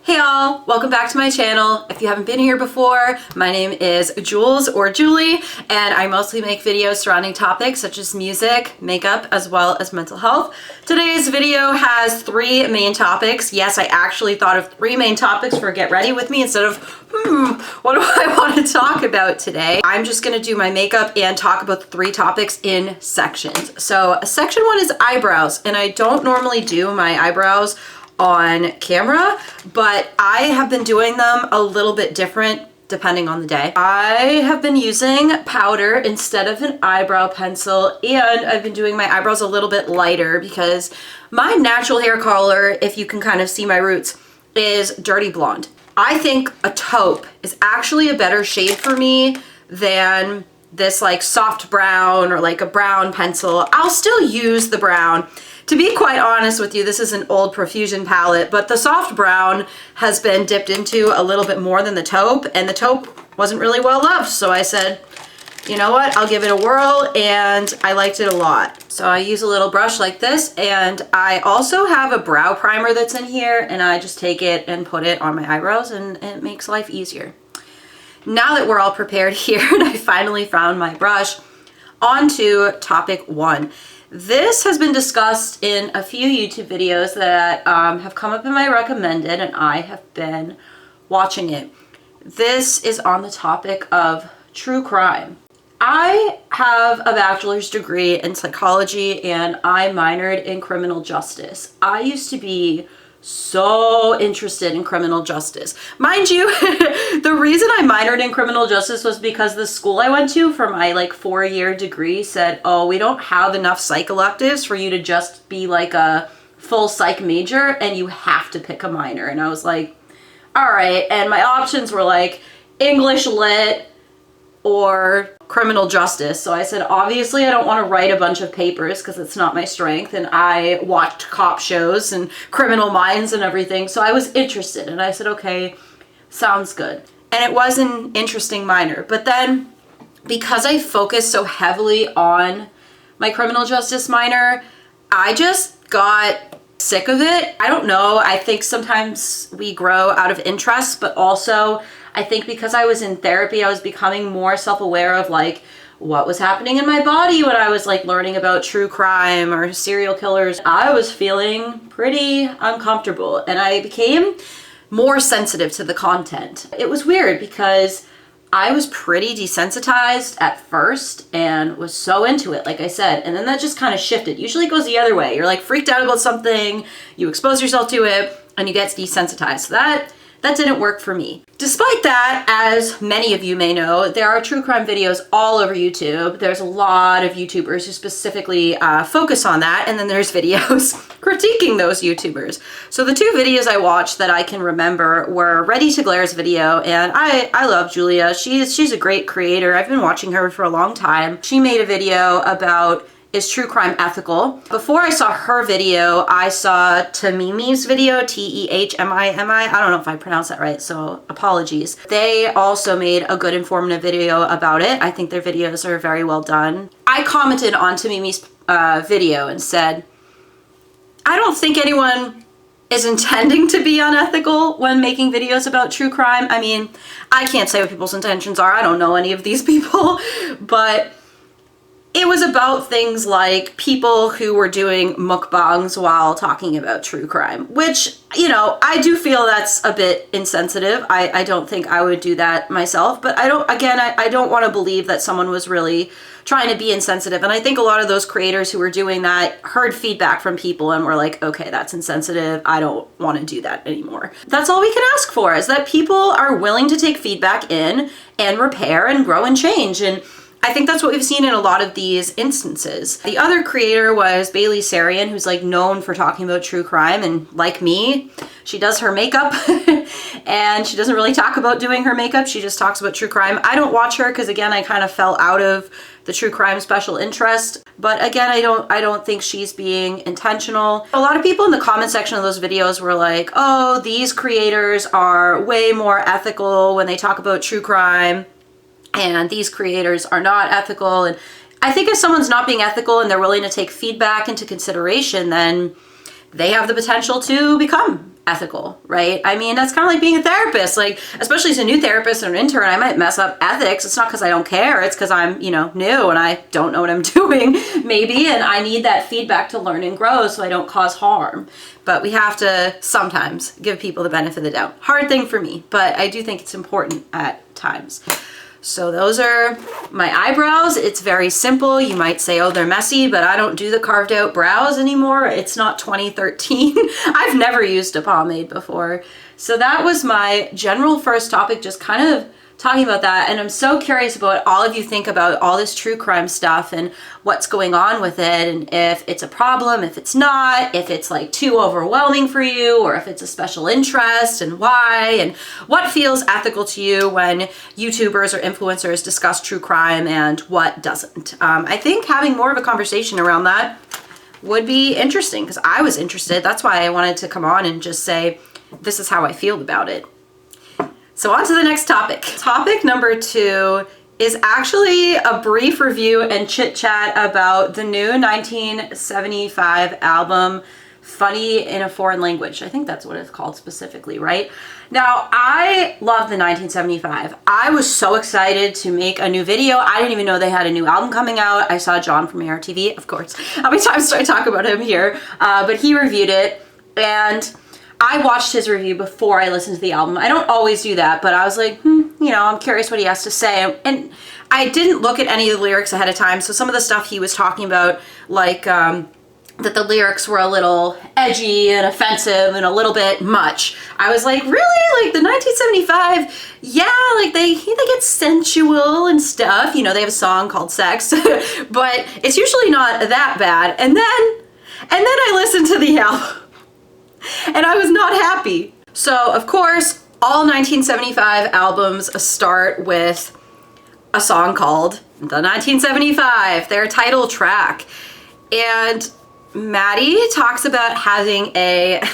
Hey all, welcome back to my channel. If you haven't been here before, my name is Jules or Julie, and I mostly make videos surrounding topics such as music, makeup, as well as mental health. Today's video has three main topics. Yes, I actually thought of three main topics for Get Ready With Me instead of, what do I want to talk about today? I'm just gonna do my makeup and talk about the three topics in sections. So section one is eyebrows, and I don't normally do my eyebrows on camera, but I have been doing them a little bit different depending on the day. I have been using powder instead of an eyebrow pencil, and I've been doing my eyebrows a little bit lighter because my natural hair color, if you can kind of see my roots, is dirty blonde. I think a taupe is actually a better shade for me than this like soft brown or like a brown pencil. I'll still use the brown. To be quite honest with you, this is an old Profusion palette, but the soft brown has been dipped into a little bit more than the taupe, and the taupe wasn't really well loved. So I said, you know what, I'll give it a whirl, and I liked it a lot. So I use a little brush like this, and I also have a brow primer that's in here, and I just take it and put it on my eyebrows, and it makes life easier. Now that we're all prepared here, and I finally found my brush, on to topic one. This has been discussed in a few YouTube videos that have come up in my recommended, and I have been watching it. This is on the topic of true crime. I have a bachelor's degree in psychology, and I minored in criminal justice. I used to be so interested in criminal justice. Mind you, the reason I minored in criminal justice was because the school I went to for my like 4-year degree said, oh, we don't have enough psych electives for you to just be like a full psych major, and you have to pick a minor. And I was like, all right. And my options were like English lit or criminal justice. So I said, obviously I don't want to write a bunch of papers because it's not my strength, and I watched cop shows and Criminal Minds and everything, so I was interested, and I said, okay, sounds good. And it was an interesting minor, but then because I focused so heavily on my criminal justice minor, I just got sick of it. I don't know, I think sometimes we grow out of interest, but also I think because I was in therapy, I was becoming more self-aware of like what was happening in my body when I was like learning about true crime or serial killers. I was feeling pretty uncomfortable, and I became more sensitive to the content. It was weird because I was pretty desensitized at first and was so into it, like I said, and then that just kind of shifted. Usually it goes the other way. You're like freaked out about something, you expose yourself to it, and you get desensitized. So that didn't work for me. Despite that, as many of you may know, there are true crime videos all over YouTube. There's a lot of YouTubers who specifically focus on that, and then there's videos critiquing those YouTubers. So the two videos I watched that I can remember were Ready to Glare's video, and I love Julia. She's a great creator. I've been watching her for a long time. She made a video about, is true crime ethical? Before I saw her video, I saw Tehmimi's video, Tehmimi. I don't know if I pronounced that right, so apologies. They also made a good informative video about it. I think their videos are very well done. I commented on Tehmimi's video and said, I don't think anyone is intending to be unethical when making videos about true crime. I mean, I can't say what people's intentions are. I don't know any of these people, but it was about things like people who were doing mukbangs while talking about true crime, which, you know, I do feel that's a bit insensitive. I don't think I would do that myself, but I don't want to believe that someone was really trying to be insensitive. And I think a lot of those creators who were doing that heard feedback from people and were like, okay, that's insensitive. I don't want to do that anymore. That's all we can ask for, is that people are willing to take feedback in and repair and grow and change. And I think that's what we've seen in a lot of these instances. The other creator was Bailey Sarian, who's like known for talking about true crime, and like me, she does her makeup and she doesn't really talk about doing her makeup. She just talks about true crime. I don't watch her because, again, I kind of fell out of the true crime special interest. But again, I don't think she's being intentional. A lot of people in the comment section of those videos were like, oh, these creators are way more ethical when they talk about true crime, and these creators are not ethical. And I think if someone's not being ethical and they're willing to take feedback into consideration, then they have the potential to become ethical, right? I mean, that's kind of like being a therapist. Like, especially as a new therapist or an intern, I might mess up ethics. It's not because I don't care. It's because I'm, you know, new and I don't know what I'm doing, maybe, and I need that feedback to learn and grow so I don't cause harm. But we have to sometimes give people the benefit of the doubt. Hard thing for me, but I do think it's important at times. So those are my eyebrows. It's very simple. You might say, oh, they're messy, but I don't do the carved out brows anymore. It's not 2013. I've never used a pomade before. So that was my general first topic, just kind of talking about that. And I'm so curious about what all of you think about all this true crime stuff and what's going on with it, and if it's a problem, if it's not, if it's like too overwhelming for you, or if it's a special interest, and why, and what feels ethical to you when YouTubers or influencers discuss true crime and what doesn't. I think having more of a conversation around that would be interesting, because I was interested. That's why I wanted to come on and just say, this is how I feel about it. So on to the next topic. Topic number 2 is actually a brief review and chit chat about the new 1975 album, Funny in a Foreign Language. I think that's what it's called specifically, right? Now, I love the 1975. I was so excited to make a new video. I didn't even know they had a new album coming out. I saw John from ARTV, of course. How many times do I talk about him here? But he reviewed it, and I watched his review before I listened to the album. I don't always do that, but I was like, you know, I'm curious what he has to say. And I didn't look at any of the lyrics ahead of time, so some of the stuff he was talking about, like that the lyrics were a little edgy and offensive and a little bit much. I was like, really? Like the 1975? Yeah, like they get sensual and stuff. You know, they have a song called Sex, but it's usually not that bad. And then I listened to the album, and I was not happy. So, of course, all 1975 albums start with a song called The 1975, their title track. And Maddie talks about having a, I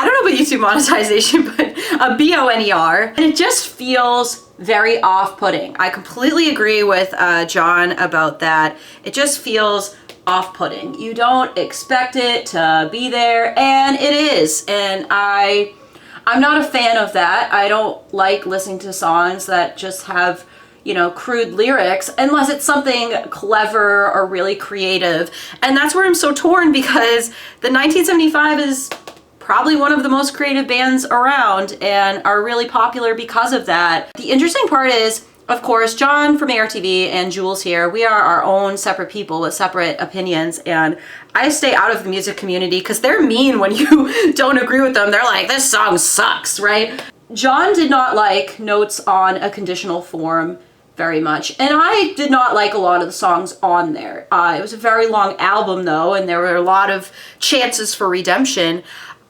don't know about YouTube monetization, but a BONER. And it just feels very off-putting. I completely agree with John about that. It just feels off-putting. You don't expect it to be there, and it is. And I'm not a fan of that. I don't like listening to songs that just have, you know, crude lyrics unless it's something clever or really creative. And that's where I'm so torn, because the 1975 is probably one of the most creative bands around and are really popular because of that. The interesting part is, of course, John from ARTV and Jules here, we are our own separate people with separate opinions, and I stay out of the music community because they're mean when you don't agree with them. They're like, this song sucks, right? John did not like Notes on a Conditional Form very much, and I did not like a lot of the songs on there. It was a very long album though, and there were a lot of chances for redemption.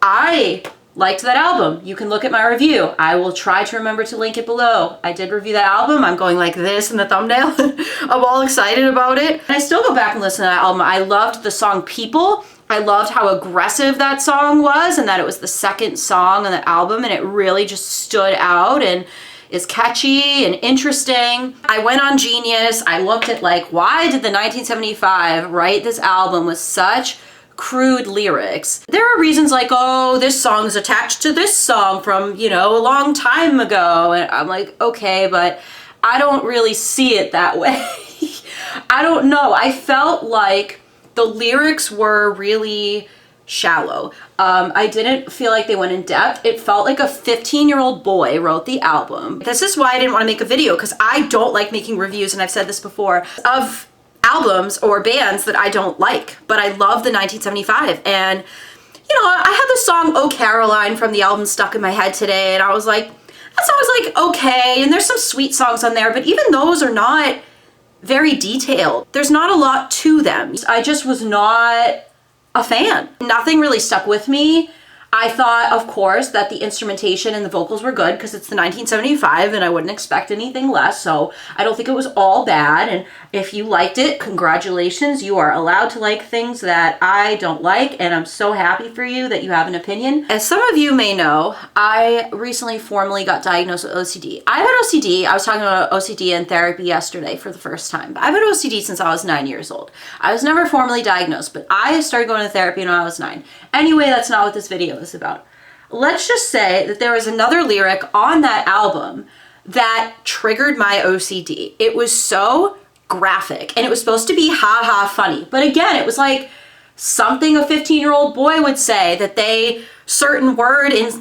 I liked that album. You can look at my review. I will try to remember to link it below. I did review that album. I'm going like this in the thumbnail. I'm all excited about it. And I still go back and listen to that album. I loved the song People. I loved how aggressive that song was, and that it was the second song on the album, and it really just stood out and is catchy and interesting. I went on Genius. I looked at like, why did the 1975 write this album with such crude lyrics? There are reasons like, oh, this song is attached to this song from, you know, a long time ago. And I'm like, okay, but I don't really see it that way. I don't know. I felt like the lyrics were really shallow. I didn't feel like they went in depth. It felt like a 15-year-old boy wrote the album. This is why I didn't want to make a video, because I don't like making reviews, and I've said this before, of albums or bands that I don't like, but I love the 1975. And, you know, I had the song Oh Caroline from the album stuck in my head today, and I was like, that song was like okay, and there's some sweet songs on there, but even those are not very detailed. There's not a lot to them. I just was not a fan. Nothing really stuck with me. I thought, of course, that the instrumentation and the vocals were good because it's the 1975 and I wouldn't expect anything less, so I don't think it was all bad. And if you liked it, congratulations. You are allowed to like things that I don't like, and I'm so happy for you that you have an opinion. As some of you may know, I recently formally got diagnosed with OCD. I've had OCD. I was talking about OCD in therapy yesterday for the first time. I've had OCD since I was 9 years old. I was never formally diagnosed, but I started going to therapy when I was 9. Anyway, that's not what this video is about. let's just say that there was another lyric on that album that triggered my OCD. It was so graphic, and it was supposed to be ha-ha funny. But again, it was like something a 15-year-old boy would say, that they certain word in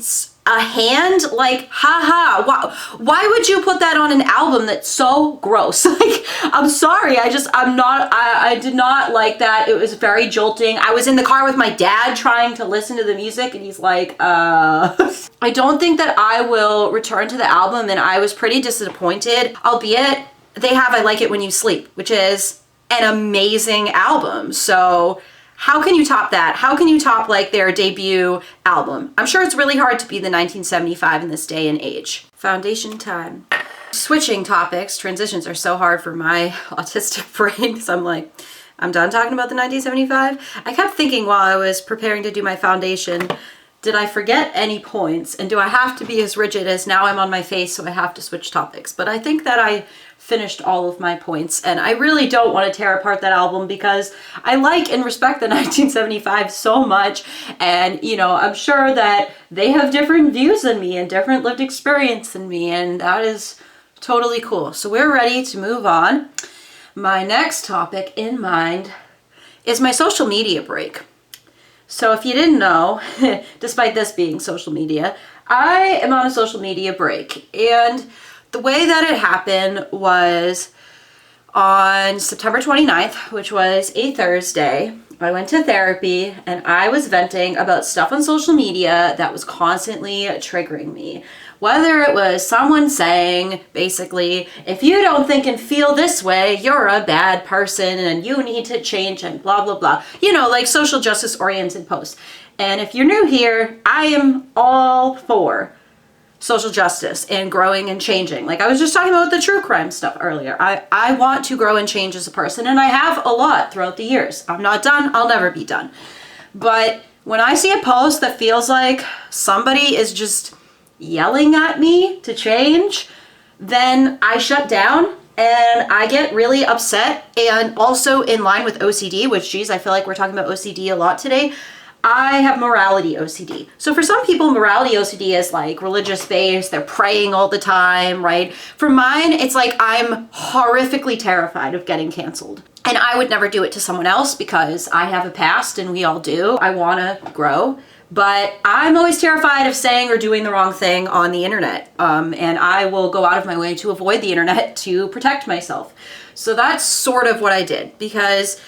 a hand, like haha. Why would you put that on an album that's so gross? Like, I'm sorry, I did not like that. It was very jolting. I was in the car with my dad trying to listen to the music, and he's like, I don't think that I will return to the album, and I was pretty disappointed, albeit they have I Like It When You Sleep, which is an amazing album. So how can you top that? How can you top like their debut album? I'm sure it's really hard to be the 1975 in this day and age. Foundation time. Switching topics, transitions are so hard for my autistic brain, because I'm like, I'm done talking about the 1975. I kept thinking while I was preparing to do my foundation, did I forget any points? And do I have to be as rigid as now I'm on my face, so I have to switch topics? But I think that I finished all of my points, and I really don't want to tear apart that album, because I like and respect the 1975 so much, and you know, I'm sure that they have different views than me and different lived experience than me, and that is totally cool. So we're ready to move on. My next topic in mind is my social media break. So if you didn't know, despite this being social media, I am on a social media break, and the way that it happened was on September 29th, which was a Thursday. I went to therapy, and I was venting about stuff on social media that was constantly triggering me. Whether it was someone saying, basically, if you don't think and feel this way, you're a bad person and you need to change and blah, blah, blah. You know, like social justice oriented posts. And if you're new here, I am all for social justice and growing and changing. Like I was just talking about the true crime stuff earlier. I want to grow and change as a person, and I have a lot throughout the years. I'm not done. I'll never be done. But when I see a post that feels like somebody is just yelling at me to change, then I shut down and I get really upset. And also in line with OCD, which, geez, I feel like we're talking about OCD a lot today, I have morality OCD. So for some people, morality OCD is like religious based, they're praying all the time, right? For mine, it's like I'm horrifically terrified of getting canceled. And I would never do it to someone else, because I have a past and we all do. I want to grow. But I'm always terrified of saying or doing the wrong thing on the internet. And I will go out of my way to avoid the internet to protect myself. So that's sort of what I did, because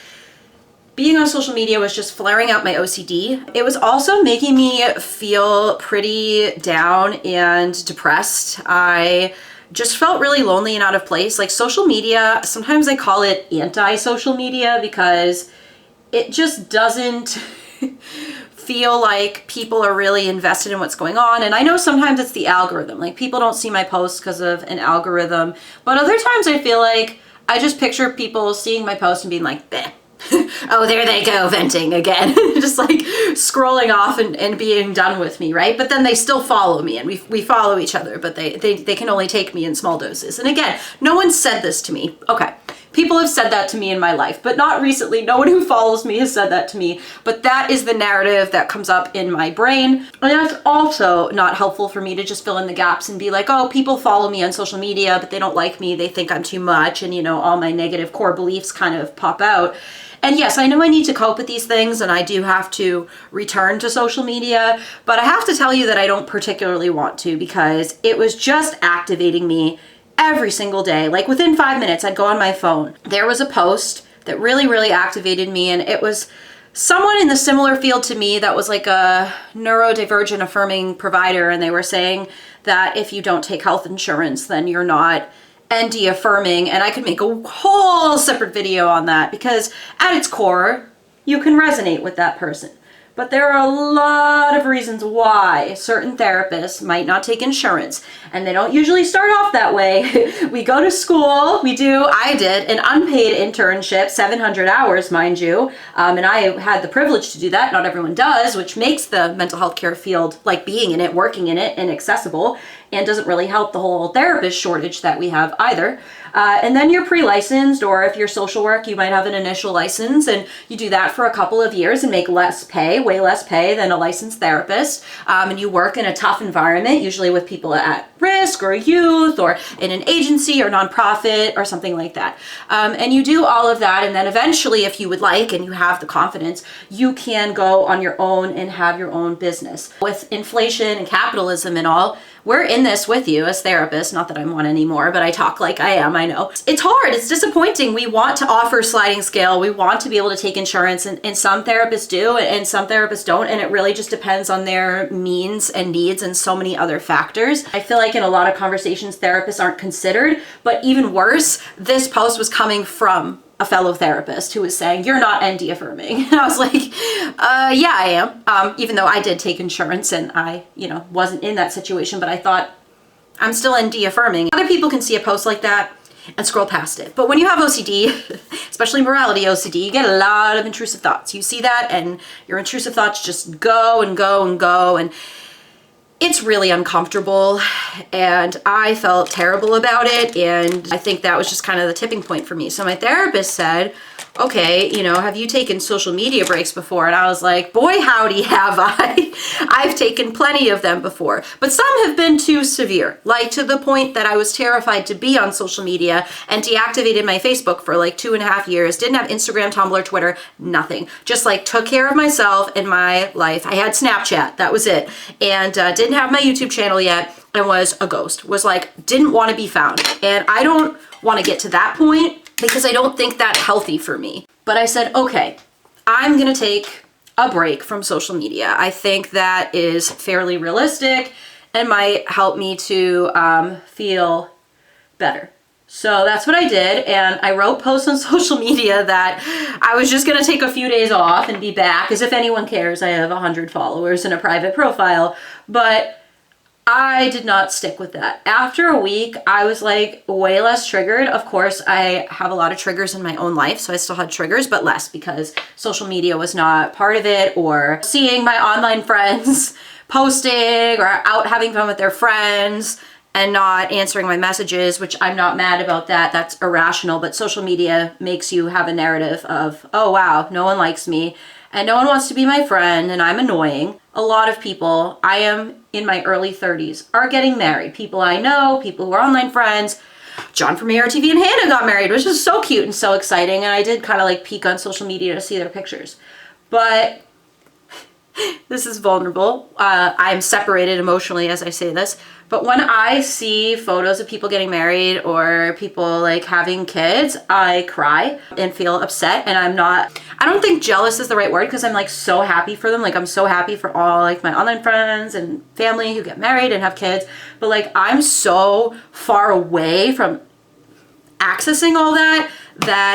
being on social media was just flaring out my OCD. It was also making me feel pretty down and depressed. I just felt really lonely and out of place. Like social media, sometimes I call it anti-social media, because it just doesn't feel like people are really invested in what's going on. And I know sometimes it's the algorithm. Like people don't see my posts because of an algorithm. But other times I feel like I just picture people seeing my post and being like, bleh. Oh, there they go, venting again. Just like scrolling off and being done with me, right? But then they still follow me, and we follow each other, but they can only take me in small doses. And again, no one said this to me. Okay, people have said that to me in my life, but not recently. No one who follows me has said that to me. But that is the narrative that comes up in my brain. And that's also not helpful for me to just fill in the gaps and be like, oh, people follow me on social media, but they don't like me. They think I'm too much. And, you know, all my negative core beliefs kind of pop out. And yes, I know I need to cope with these things, and I do have to return to social media, but I have to tell you that I don't particularly want to, because it was just activating me every single day. Like within 5 minutes, I'd go on my phone. There was a post that really, really activated me, and it was someone in the similar field to me that was like a neurodivergent affirming provider, and they were saying that if you don't take health insurance, then you're not ND affirming. And I could make a whole separate video on that, because at its core, you can resonate with that person. But there are a lot of reasons why certain therapists might not take insurance, and they don't usually start off that way. We go to school, I did an unpaid internship, 700 hours, mind you, and I had the privilege to do that. Not everyone does, which makes the mental health care field, like being in it, working in it, inaccessible, and doesn't really help the whole therapist shortage that we have either. And then you're pre-licensed, or if you're social work, you might have an initial license, and you do that for a couple of years and make less pay, way less pay than a licensed therapist, and you work in a tough environment, usually with people at risk or youth or in an agency or nonprofit or something like that. And you do all of that, and then eventually, if you would like and you have the confidence, you can go on your own and have your own business. With inflation and capitalism and all, we're in this with you as therapists. Not that I'm one anymore, but I talk like I am, I know. It's hard, it's disappointing. We want to offer sliding scale. We want to be able to take insurance, and some therapists do and some therapists don't. And it really just depends on their means and needs and so many other factors. I feel like in a lot of conversations, therapists aren't considered, but even worse, this post was coming from a fellow therapist who was saying, "You're not ND affirming." And I was like, yeah, I am. Even though I did take insurance and I, wasn't in that situation, but I thought I'm still ND affirming. Other people can see a post like that and scroll past it. But when you have OCD, especially morality OCD, you get a lot of intrusive thoughts. You see that and your intrusive thoughts just go and go and go, and it's really uncomfortable, and I felt terrible about it, and I think that was just kind of the tipping point for me. So my therapist said, "Okay, have you taken social media breaks before?" And I was like, boy, howdy, have I. I've taken plenty of them before, but some have been too severe, like to the point that I was terrified to be on social media and deactivated my Facebook for like 2.5 years, didn't have Instagram, Tumblr, Twitter, nothing. Just like took care of myself and my life. I had Snapchat, that was it. And didn't have my YouTube channel yet, and was a ghost. Was like, didn't want to be found. And I don't want to get to that point because I don't think that's healthy for me. But I said, okay, I'm gonna take a break from social media. I think that is fairly realistic and might help me to feel better. So that's what I did, and I wrote posts on social media that I was just gonna take a few days off and be back, as if anyone cares. I have 100 followers and a private profile, but I did not stick with that. After a week, I was like way less triggered. Of course, I have a lot of triggers in my own life, so I still had triggers, but less because social media was not part of it, or seeing my online friends posting or out having fun with their friends and not answering my messages, which I'm not mad about that. That's irrational, but social media makes you have a narrative of, oh wow, no one likes me and no one wants to be my friend and I'm annoying. A lot of people, I am in my early 30s, are getting married. People I know, people who are online friends. John from ARTV and Hannah got married, which is so cute and so exciting. And I did kind of like peek on social media to see their pictures. But this is vulnerable. I'm separated emotionally as I say this. But when I see photos of people getting married or people like having kids, I cry and feel upset. And I don't think jealous is the right word, because I'm like so happy for them. Like I'm so happy for all like my online friends and family who get married and have kids. But like I'm so far away from accessing all that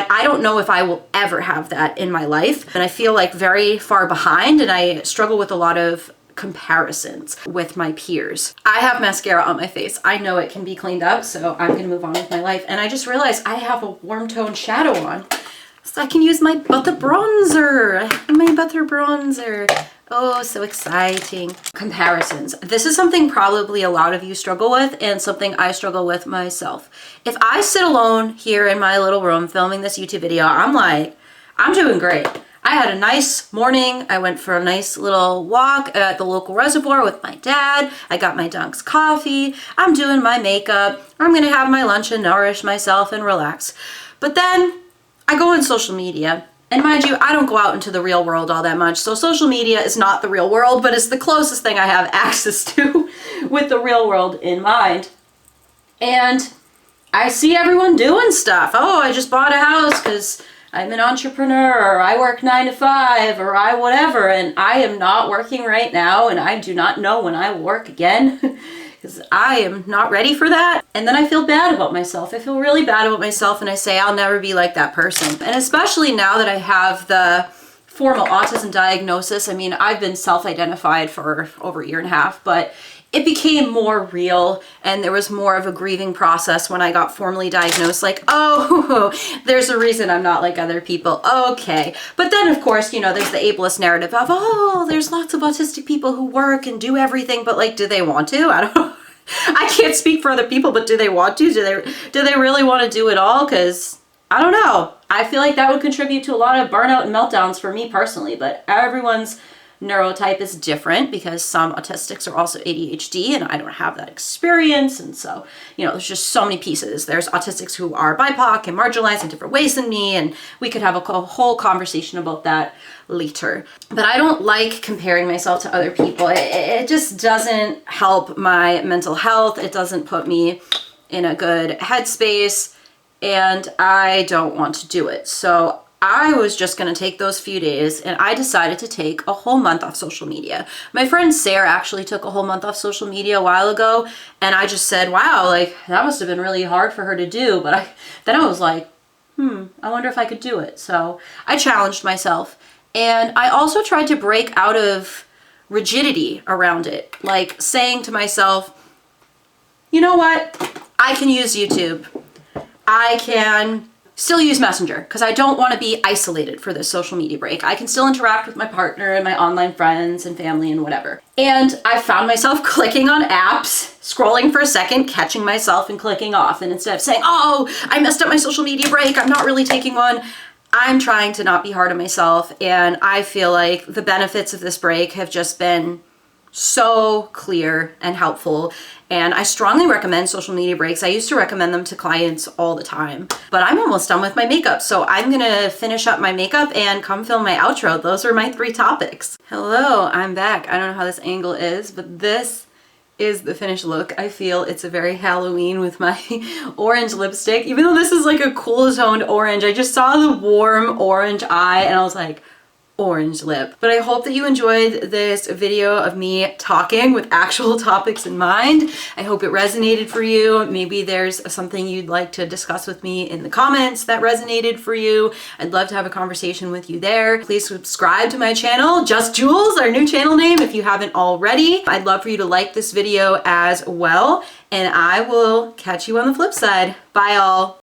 I don't know if I will ever have that in my life. And I feel like very far behind, and I struggle with a lot of comparisons with my peers. I have mascara on my face. I know it can be cleaned up, so I'm gonna move on with my life. And I just realized I have a warm tone shadow on, so I can use my butter bronzer. I have my butter bronzer. Oh, so exciting. Comparisons. This is something probably a lot of you struggle with, and something I struggle with myself. If I sit alone here in my little room filming this YouTube video, I'm like, I'm doing great. I had a nice morning. I went for a nice little walk at the local reservoir with my dad. I got my Dunk's coffee. I'm doing my makeup. I'm gonna have my lunch and nourish myself and relax. But then I go on social media. And mind you, I don't go out into the real world all that much. So social media is not the real world, but it's the closest thing I have access to with the real world in mind. And I see everyone doing stuff. Oh, I just bought a house because I'm an entrepreneur, or I work 9 to 5, or I whatever, and I am not working right now, and I do not know when I will work again, because I am not ready for that. And then I feel bad about myself. I feel really bad about myself, and I say I'll never be like that person. And especially now that I have the formal autism diagnosis, I mean, I've been self-identified for over 1.5 years, but it became more real, and there was more of a grieving process when I got formally diagnosed. Like, oh, there's a reason I'm not like other people. Okay. But then, of course, there's the ableist narrative of, oh, there's lots of autistic people who work and do everything, but like, do they want to? I don't know. I can't speak for other people, but do they want to? Do they really want to do it all? Because I don't know. I feel like that would contribute to a lot of burnout and meltdowns for me personally, but everyone's neurotype is different because some autistics are also ADHD and I don't have that experience. And so, you know, there's just so many pieces. There's autistics who are BIPOC and marginalized in different ways than me, and we could have a whole conversation about that later. But I don't like comparing myself to other people. It just doesn't help my mental health. It doesn't put me in a good headspace, and I don't want to do it. So I was just going to take those few days, and I decided to take a whole month off social media. My friend Sarah actually took a whole month off social media a while ago, and I just said, wow, like that must have been really hard for her to do. But then I was like, I wonder if I could do it. So I challenged myself, and I also tried to break out of rigidity around it, like saying to myself, you know what? I can use YouTube. I can still use Messenger because I don't want to be isolated for this social media break. I can still interact with my partner and my online friends and family and whatever. And I found myself clicking on apps, scrolling for a second, catching myself and clicking off. And instead of saying, oh, I messed up my social media break, I'm not really taking one, I'm trying to not be hard on myself. And I feel like the benefits of this break have just been so clear and helpful. And I strongly recommend social media breaks. I used to recommend them to clients all the time, but I'm almost done with my makeup. So I'm gonna finish up my makeup and come film my outro. Those are my 3 topics. Hello, I'm back. I don't know how this angle is, but this is the finished look. I feel it's a very Halloween with my orange lipstick. Even though this is like a cool toned orange, I just saw the warm orange eye and I was like, orange lip. But I hope that you enjoyed this video of me talking with actual topics in mind. I hope it resonated for you. Maybe there's something you'd like to discuss with me in the comments that resonated for you. I'd love to have a conversation with you there. Please subscribe to my channel, Just Jules, our new channel name, if you haven't already. I'd love for you to like this video as well, and I will catch you on the flip side. Bye all.